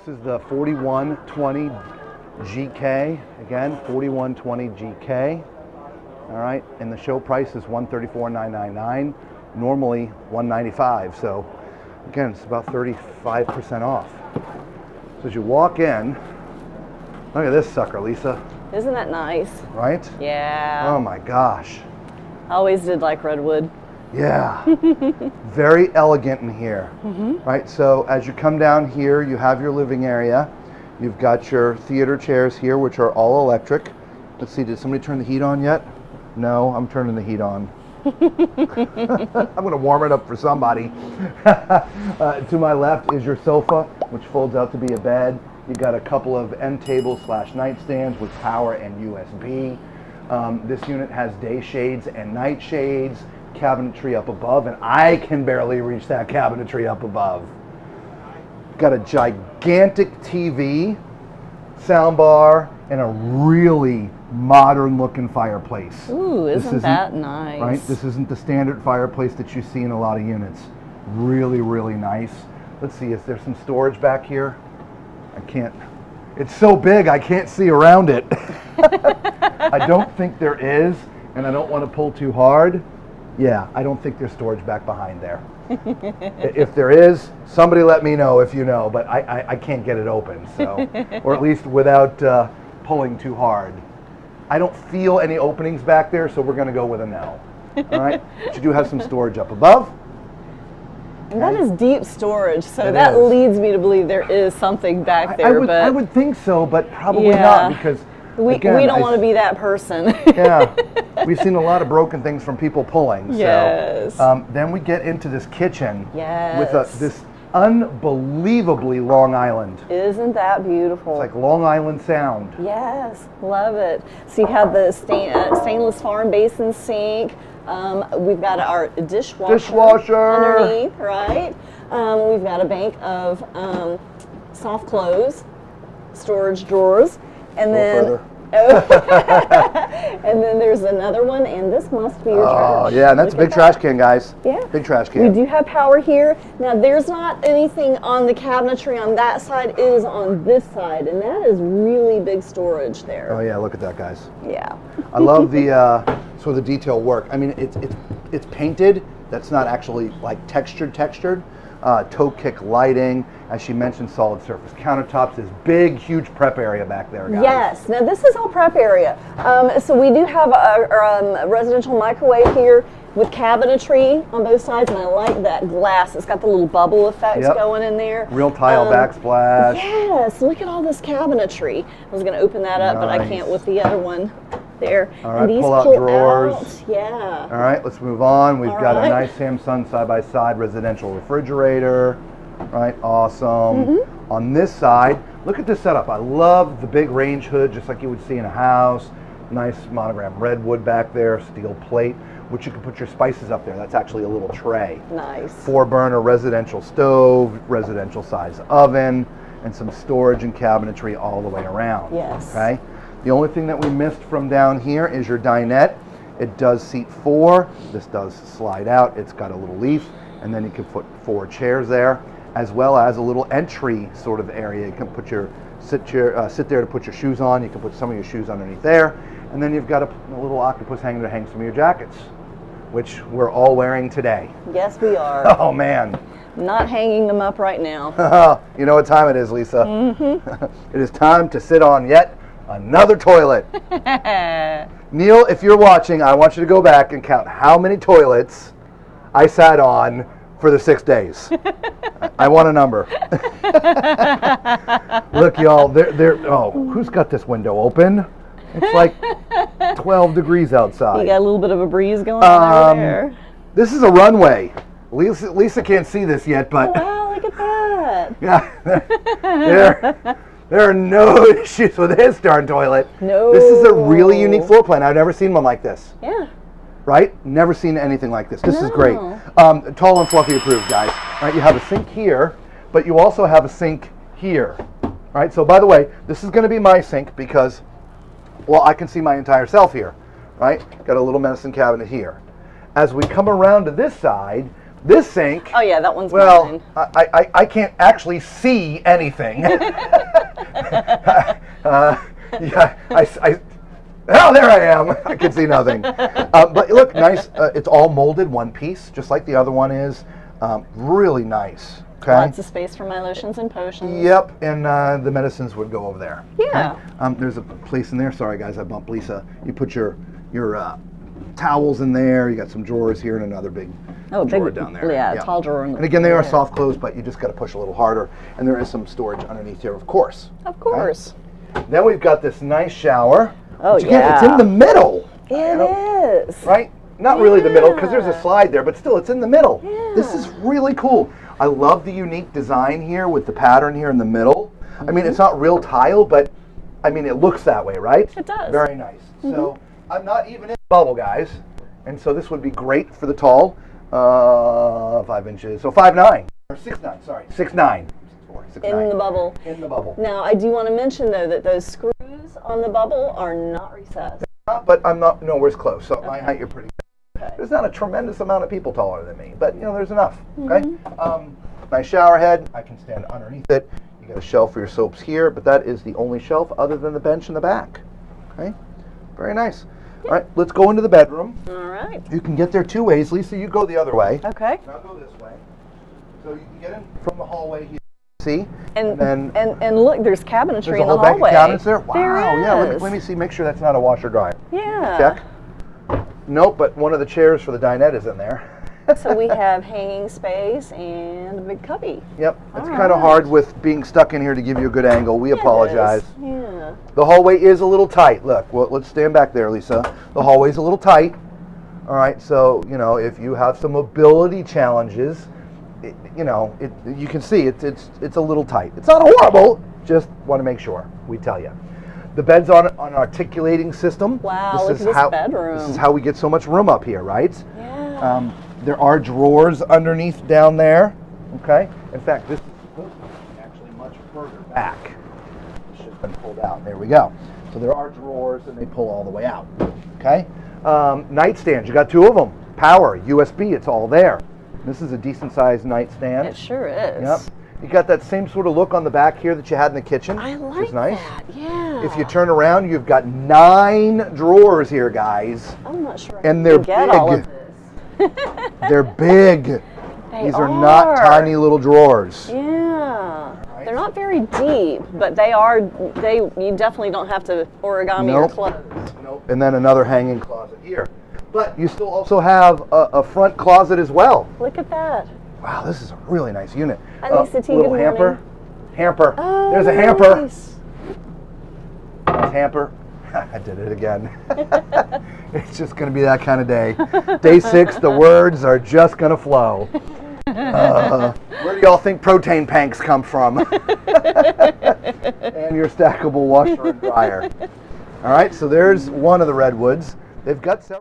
This is the 4120 GK, again, 4120 GK. All right, and the show price is $134,999, normally $195. So again, it's about 35% off. So as you walk in, look at this sucker, Lisa. Isn't that nice? Right? Yeah. Oh my gosh. I always did like redwood. Yeah. Very elegant in here. Right, so as you come down here, you have your living area. You've got your theater chairs here, which are all electric. Let's see, did somebody turn the heat on yet? No, I'm turning the heat on. I'm going to warm it up for somebody. To my left is your sofa, which folds out to be a bed. You've got a couple of end tables / nightstands with power and USB. This unit has day shades and night shades, cabinetry up above, and I can barely reach that cabinetry up above. Got a gigantic TV, soundbar, and a really modern looking fireplace. Ooh, isn't that nice? Right, this isn't the standard fireplace that you see in a lot of units. Really, really nice. Let's see, is there some storage back here? I can't, it's so big I can't see around it. I don't think there is, and I don't want to pull too hard. Yeah, I don't think there's storage back behind there. If there is, somebody let me know if you know, but I can't get it open, so, or at least without pulling too hard. I don't feel any openings back there, so we're going to go with a no. All right, but you do have some storage up above. And that is deep storage, so It that is. leads me to believe there is something back there. I would think so, but probably Yeah. not, because we again, don't want to be that person. Yeah, we've seen a lot of broken things from people pulling. Yes. So then we get into this kitchen with Yes. this unbelievably Long Island. Isn't that beautiful? It's like Long Island Sound. Yes, love it. So you have the stainless farm basin sink. We've got our dishwasher underneath, right? We've got a bank of soft clothes, storage drawers, and then and then there's another one, and this must be your trash. Oh yeah, and that's a big trash can, guys. Yeah. Big trash can. We do have power here. Now there's not anything on the cabinetry on that side, it is on this side, and that is really big storage there. Oh yeah, look at that, guys. Yeah. I love the sort of the detail work. I mean, it's painted. That's not actually like textured. Toe kick lighting, as she mentioned, solid surface countertops. This big, huge prep area back there, guys. Yes. Now this is all prep area. So we do have a residential microwave here with cabinetry on both sides, and I like that glass. It's got the little bubble effect going in there. Real tile backsplash. Yes. Look at all this cabinetry. I was going to open that up, but I can't with the other one. There. All right, and these pull out drawers. Out. Yeah. All right, let's move on. We've got right. a nice Samsung side-by-side residential refrigerator. Right, awesome. On this side, look at this setup. I love the big range hood, just like you would see in a house. Nice monogram redwood back there, steel plate, which you can put your spices up there. That's actually a little tray. Nice. 4-burner residential stove, residential size oven, and some storage and cabinetry all the way around. Yes. Okay. The only thing that we missed from down here is your dinette. It does seat 4. This does slide out. It's got a little leaf, and then you can put 4 chairs there, as well as a little entry sort of area. You can put your sit there to put your shoes on. You can put some of your shoes underneath there, and then you've got a little octopus hanger to hang some of your jackets, which we're all wearing today. Yes, we are. Oh man. Not hanging them up right now. You know what time it is, Lisa? It is time to sit on yet another toilet. Neil, if you're watching, I want you to go back and count how many toilets I sat on for the 6 days. I want a number. Look, y'all, who's got this window open? It's like 12 degrees outside. You got a little bit of a breeze going on over there. This is a runway. Lisa can't see this yet, but Wow, look at that. yeah, there are no issues with this darn toilet. No. This is a really unique floor plan. I've never seen one like this. Yeah. Right? Never seen anything like this. This is great. Tall and fluffy approved, guys. Right? You have a sink here, but you also have a sink here. Right? So by the way, this is going to be my sink because, well, I can see my entire self here. Right? Got a little medicine cabinet here. As we come around to this side, This sink. Oh yeah, that one's well, mine. I can't actually see anything. Oh, there I am. I can see nothing. But look, nice. It's all molded one piece, just like the other one is. Really nice. Okay. Lots of space for my lotions and potions. Yep, and the medicines would go over there. Yeah. Okay? There's a place in there. Sorry, guys, I bumped Lisa. You put your towels in there. You got some drawers here and another big drawer down there. Yeah, tall drawer. And again, they are soft close, but you just got to push a little harder. And there is some storage underneath here, of course. Of course. Okay? Then we've got this nice shower. Oh, which again, it's in the middle. It is. Right? Not really the middle, because there's a slide there, but still, it's in the middle. Yeah. This is really cool. I love the unique design here with the pattern here in the middle. I mean, it's not real tile, but I mean, it looks that way, right? It does. Very nice. So I'm not even in the bubble, guys. And so this would be great for the tall. 5 inches. So 5'9". Or 6'9", sorry. 6'9". 6'9". In the bubble. In the bubble. Now, I do want to mention, though, that those screws on the bubble are not recessed. But I'm not nowhere's close. So my height, you're pretty good. Okay. There's not a tremendous amount of people taller than me, but you know, there's enough. Okay. Nice shower head. I can stand underneath it. You got a shelf for your soaps here, but that is the only shelf other than the bench in the back. Okay. Very nice. All right, let's go into the bedroom. All right. You can get there two ways. Lisa, you go the other way. Okay. I'll go this way. So you can get in from the hallway here. See? And then look, there's cabinetry there's a in the whole bank hallway. of cabinets there. Wow. There Yeah. is. Let me see. Make sure that's not a washer dryer. Yeah. Check. Nope, but one of the chairs for the dinette is in there. So we have hanging space and a big cubby. Yep. It's kind of hard with being stuck in here to give you a good angle. We apologize. Yeah. The hallway is a little tight. Look, well, let's stand back there, Lisa. The hallway's a little tight. All right, so, you know, if you have some mobility challenges, you can see it's a little tight. It's not horrible, just want to make sure we tell you. The bed's on an articulating system. Wow, look at this bedroom. This is how we get so much room up here, right? Yeah. There are drawers underneath down there. Okay. In fact, this is supposed to be actually much further back. It's just been pulled out. There we go. So there are drawers, and they pull all the way out. Okay. Nightstands. You got two of them. Power, USB. It's all there. This is a decent-sized nightstand. It sure is. Yep. You got that same sort of look on the back here that you had in the kitchen. I like which is nice. that. Yeah. If you turn around, you've got 9 drawers here, guys. I'm not sure. And they're get all of big. this. They're big. These are not tiny little drawers. Yeah. They're not very deep, but you definitely don't have to origami your clothes. Nope. And then another hanging closet here. But you still also have a front closet as well. Look at that. Wow, this is a really nice unit. Hi, Lisa T. Little Good hamper. morning. Hamper. Oh, there's a hamper. Nice. Nice hamper. I did it again. It's just going to be that kind of day. Day 6, the words are just going to flow. Where do y'all think protein panks come from? And your stackable washer and dryer. All right, so there's one of the redwoods. They've got several.